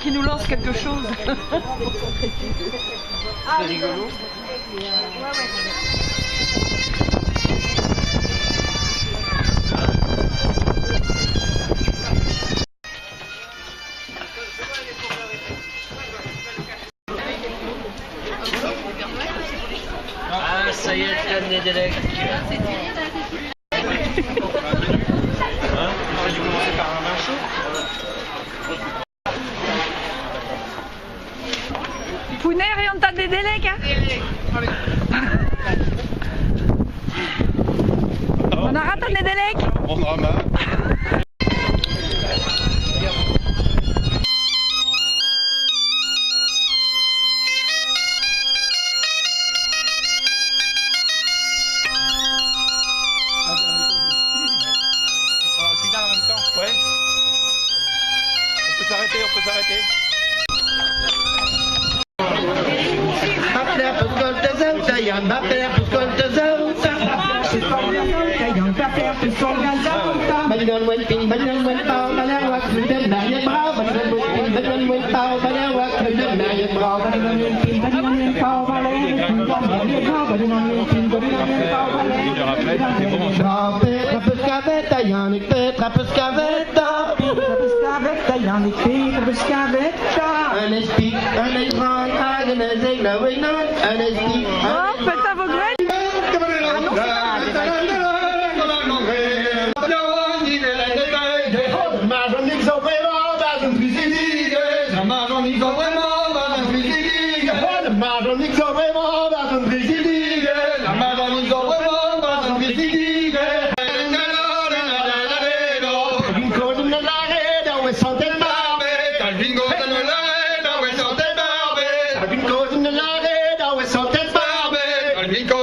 qu'il nous lance quelque chose. C'est rigolo. Ah, ça y est, Anne Nedelec. J'aurais dû commencer par un vin chaud. Pouner et on t'a des délais, hein? On a raté des délais. On ramasse. Ouais. On peut s'arrêter, on peut s'arrêter. Oh, faites à vos gueules. Bingo